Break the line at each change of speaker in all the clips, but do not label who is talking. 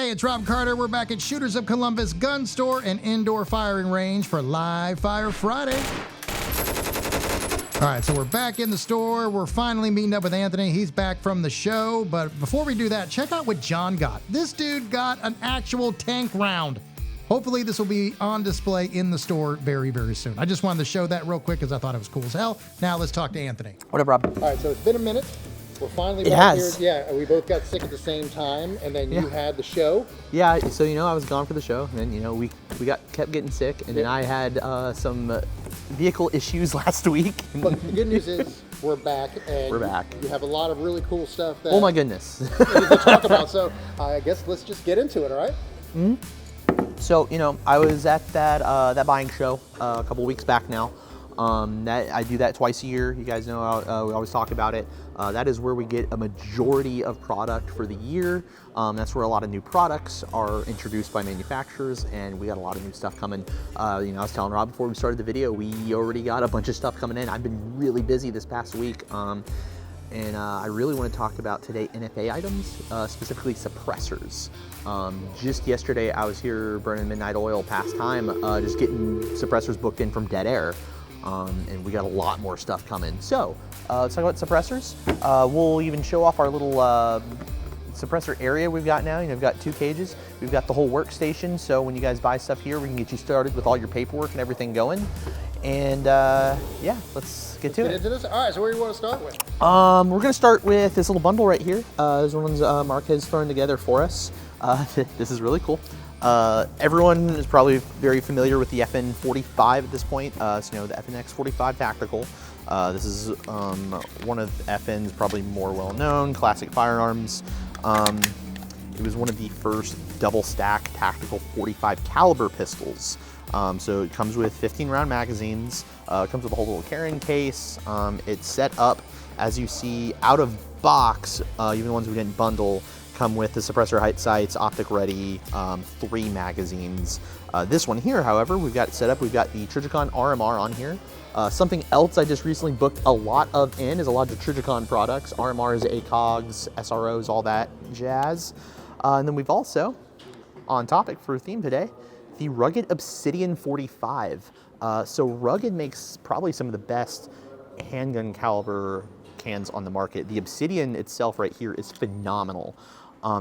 Hey, it's Rob Carter. We're back at Shooters of Columbus Gun Store and Indoor Firing Range for Live Fire Friday. All right, so we're back in the store. We're finally meeting up with Anthony. He's back from the show. But before we do that, check out what John got. This dude got an actual tank round. Hopefully this will be on display in the store very, very soon. I just wanted to show that real quick because I thought it was cool as hell. Now let's talk to Anthony.
What up, Rob?
All right, so it's been a minute. We're finally back here. Yeah, we both got sick at the same time, and then you had the show.
Yeah, so I was gone for the show, and then we kept getting sick, and then I had some vehicle issues last week.
But the good news is we're back, and
we're back.
You have a lot of really cool stuff that
oh my goodness
to talk about. So I guess let's just get into it. All right.
Mm-hmm. So I was at that buying show a couple weeks back now. I do that twice a year. You guys know we always talk about it. That is where we get a majority of product for the year. That's where a lot of new products are introduced by manufacturers, and we got a lot of new stuff coming. I was telling Rob before we started the video, we already got a bunch of stuff coming in. I've been really busy this past week, and I really want to talk about today NFA items, specifically suppressors. Just yesterday, I was here burning midnight oil past time, just getting suppressors booked in from Dead Air. And we got a lot more stuff coming. So let's talk about suppressors. We'll even show off our little suppressor area we've got now. We've got 2 cages. We've got the whole workstation. So when you guys buy stuff here, we can get you started with all your paperwork and everything going. And yeah, let's get to it.
Into this. All right, so where do you want to start with?
We're gonna start with this little bundle right here. This one's Marc has thrown together for us. This is really cool. Everyone is probably very familiar with the FN45 at this point. The FNX45 Tactical. This is one of FN's probably more well-known classic firearms. It was one of the first double-stack tactical 45 caliber pistols. So it comes with 15-round magazines. It comes with a whole little carrying case. It's set up, as you see, out of box. Even the ones we didn't bundle come with the suppressor height sights, optic ready, 3 magazines. This one here, however, we've got it set up. We've got the Trijicon RMR on here. Something else I just recently booked a lot of is a lot of Trijicon products, RMRs, ACOGs, SROs, all that jazz. And then we've also, on topic for theme today, the Rugged Obsidian 45. So Rugged makes probably some of the best handgun caliber cans on the market. The Obsidian itself right here is phenomenal.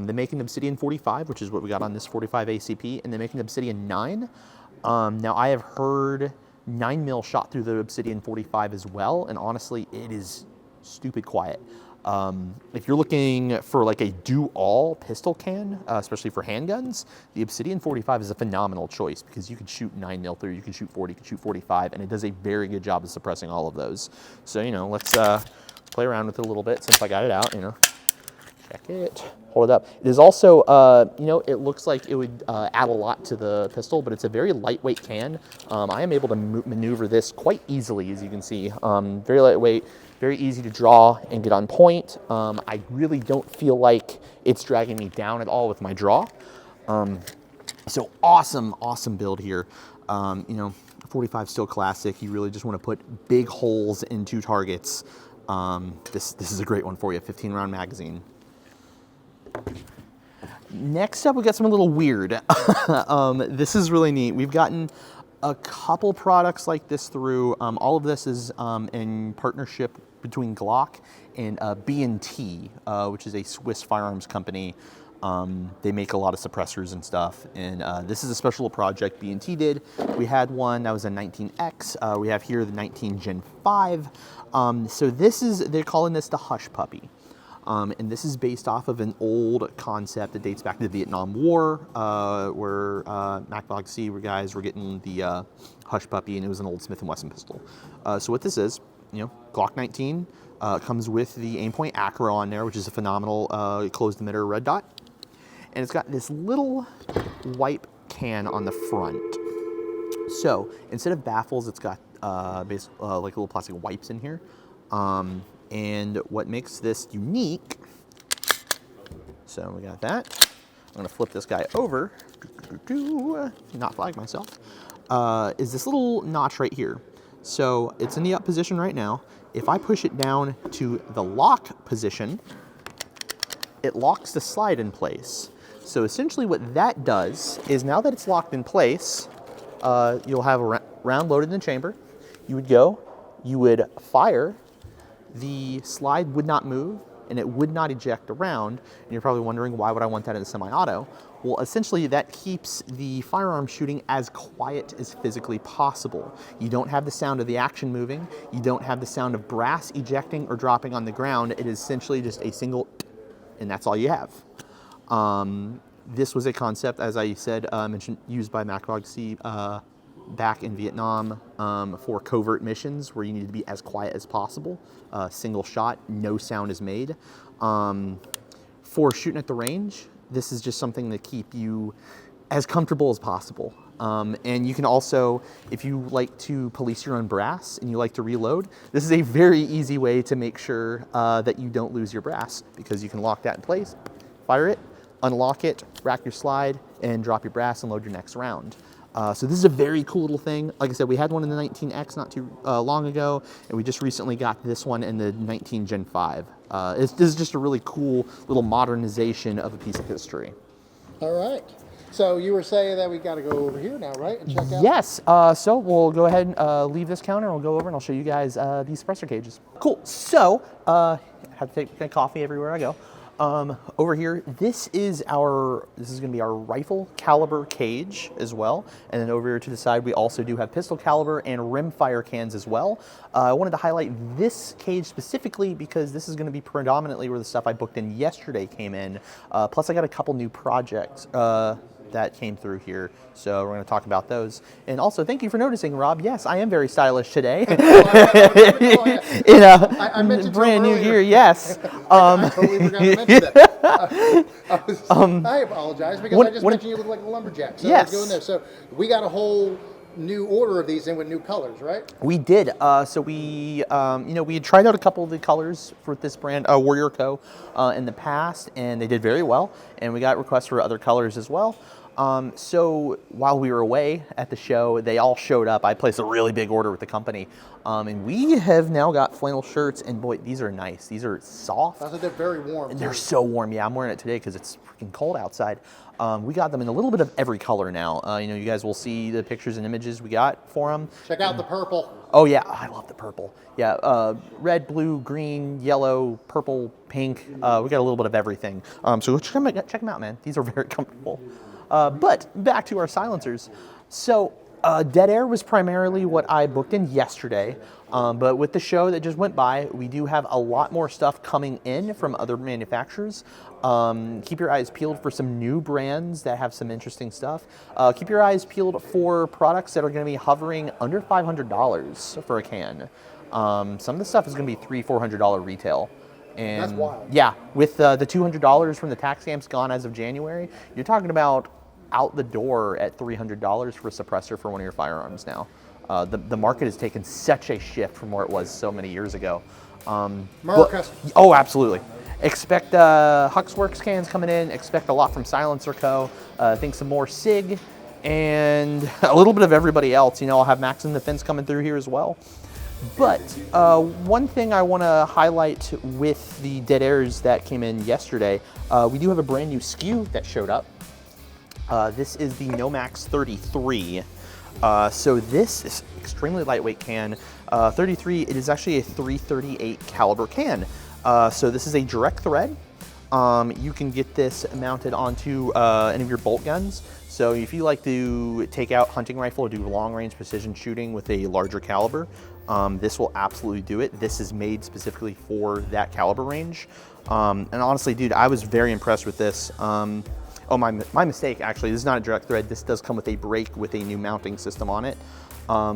They make an Obsidian 45, which is what we got on this 45 ACP, and they make an Obsidian 9. Now I have heard 9mm shot through the Obsidian 45 as well, and honestly, it is stupid quiet. If you're looking for like a do-all pistol can, especially for handguns, the Obsidian 45 is a phenomenal choice because you can shoot 9mm through, you can shoot 40, you can shoot 45, and it does a very good job of suppressing all of those. So, let's play around with it a little bit since I got it out, Check it, hold it up. It is also, it looks like it would add a lot to the pistol, but it's a very lightweight can. I am able to maneuver this quite easily, as you can see. Very lightweight, very easy to draw and get on point. I really don't feel like it's dragging me down at all with my draw. So awesome build here. 45 still classic. You really just want to put big holes into targets. This is a great one for you, 15-round magazine. Next up, we got something a little weird. This is really neat. We've gotten a couple products like this through. All of this is in partnership between Glock and B&T, which is a Swiss firearms company. They make a lot of suppressors and stuff, and this is a special project B&T did. We had one that was a 19X. We have here the 19 Gen 5. So they're calling this the Hush Puppy. And this is based off of an old concept that dates back to the Vietnam War, where MacVogC guys were getting the Hush Puppy, and it was an old Smith & Wesson pistol. So what this is, Glock 19 comes with the Aimpoint Acro on there, which is a phenomenal closed emitter red dot. And it's got this little wipe can on the front. So instead of baffles, it's got like little plastic wipes in here. And what makes this unique, so we got that. I'm gonna flip this guy over, not flag myself, is this little notch right here. So it's in the up position right now. If I push it down to the lock position, it locks the slide in place. So essentially what that does is now that it's locked in place, you'll have a round loaded in the chamber. You would go, you would fire, the slide would not move, and it would not eject around. And you're probably wondering, why would I want that in a semi-auto? Well, essentially that keeps the firearm shooting as quiet as physically possible. You don't have the sound of the action moving. You don't have the sound of brass ejecting or dropping on the ground. It is essentially just a single, and that's all you have. This was a concept, as I said, mentioned, used by MacRogC back in Vietnam for covert missions where you need to be as quiet as possible. Single shot, no sound is made. For shooting at the range, this is just something to keep you as comfortable as possible. And you can also, if you like to police your own brass and you like to reload, this is a very easy way to make sure that you don't lose your brass, because you can lock that in place, fire it, unlock it, rack your slide, and drop your brass and load your next round. So this is a very cool little thing. Like I said, we had one in the 19X not too long ago, and we just recently got this one in the 19 Gen 5. This is just a really cool little modernization of a piece of history.
All right. So you were saying that we got to go over here now, right? And check out.
Yes. So we'll go ahead and leave this counter, and we'll go over and I'll show you guys these suppressor cages. Cool. So have to take coffee everywhere I go. Over here, this is going to be our rifle caliber cage as well. And then over here to the side, we also do have pistol caliber and rimfire cans as well. I wanted to highlight this cage specifically because this is going to be predominantly where the stuff I booked in yesterday came in. Plus I got a couple new projects that came through here, so we're going to talk about those. And also, thank you for noticing, Rob. Yes, I am very stylish today. In a brand new gear, yes.
I totally forgot to mention that. I apologize because I just mentioned you look like a lumberjack. So
yes.
Let's go in there. So we got a whole new order of these in with new colors, right?
We did. So we, we had tried out a couple of the colors for this brand, Warrior Co. In the past, and they did very well. And we got requests for other colors as well. So while we were away at the show, they all showed up. I placed a really big order with the company. And we have now got flannel shirts, and boy, these are nice. These are soft.
I said they're very warm.
And they're so warm. Yeah, I'm wearing it today because it's freaking cold outside. We got them in a little bit of every color now. You guys will see the pictures and images we got for them.
Check out the purple.
Oh yeah, I love the purple. Yeah, red, blue, green, yellow, purple, pink. We got a little bit of everything. So go check them out, man. These are very comfortable. But back to our silencers. So Dead Air was primarily what I booked in yesterday. But with the show that just went by, we do have a lot more stuff coming in from other manufacturers. Keep your eyes peeled for some new brands that have some interesting stuff. Keep your eyes peeled for products that are going to be hovering under $500 for a can. Some of the stuff is going to be $300-400 retail. And
that's wild. Yeah,
with the $200 from the tax stamps gone as of January, you're talking about out the door at $300 for a suppressor for one of your firearms now. The market has taken such a shift from where it was so many years ago.
Marc.
Oh, absolutely. Expect Huxworks cans coming in. Expect a lot from Silencer Co. I think some more SIG and a little bit of everybody else. I'll have Max and Defense coming through here as well. But one thing I want to highlight with the Dead Airs that came in yesterday, we do have a brand new SKU that showed up. This is the Nomax 33. So this is extremely lightweight can. 33, it is actually a 338 caliber can. So this is a direct thread. You can get this mounted onto any of your bolt guns. So if you like to take out hunting rifle or do long range precision shooting with a larger caliber, this will absolutely do it. This is made specifically for that caliber range. And honestly, dude, I was very impressed with this. Oh, my mistake, actually. This is not a direct thread. This does come with a brake with a new mounting system on it,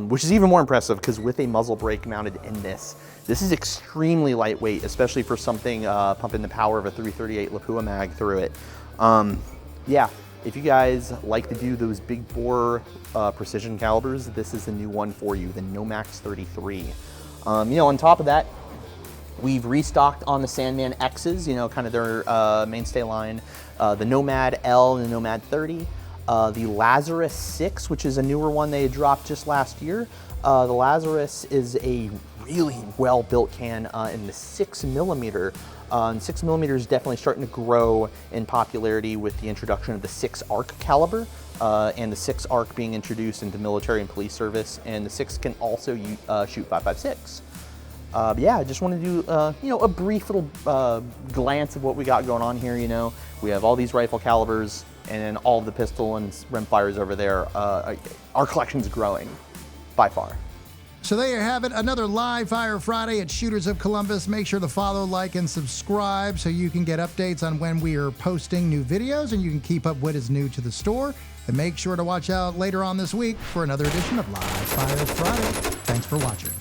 which is even more impressive because with a muzzle brake mounted in this is extremely lightweight, especially for something pumping the power of a 338 Lapua mag through it. Yeah, if you guys like to do those big bore precision calibers, this is the new one for you, the Nomax 33. On top of that, we've restocked on the Sandman X's, kind of their mainstay line. The Nomad L and the Nomad 30. The Lazarus 6, which is a newer one they dropped just last year. The Lazarus is a really well-built can in the 6mm And 6mm is definitely starting to grow in popularity with the introduction of the 6 ARC caliber, and the 6 ARC being introduced into military and police service, and the 6 can also shoot 5.56. Yeah, I just want to do you know, a brief little glance of what we got going on here. You know, we have all these rifle calibers, and then all of the pistol and rimfires over there. Our collection's growing by far.
So there you have it, another live Fire Friday at Shooters of Columbus. Make sure to follow, like, and subscribe so you can get updates on when we are posting new videos and you can keep up what is new to the store. And make sure to watch out later on this week for another edition of Live Fire Friday. Thanks for watching.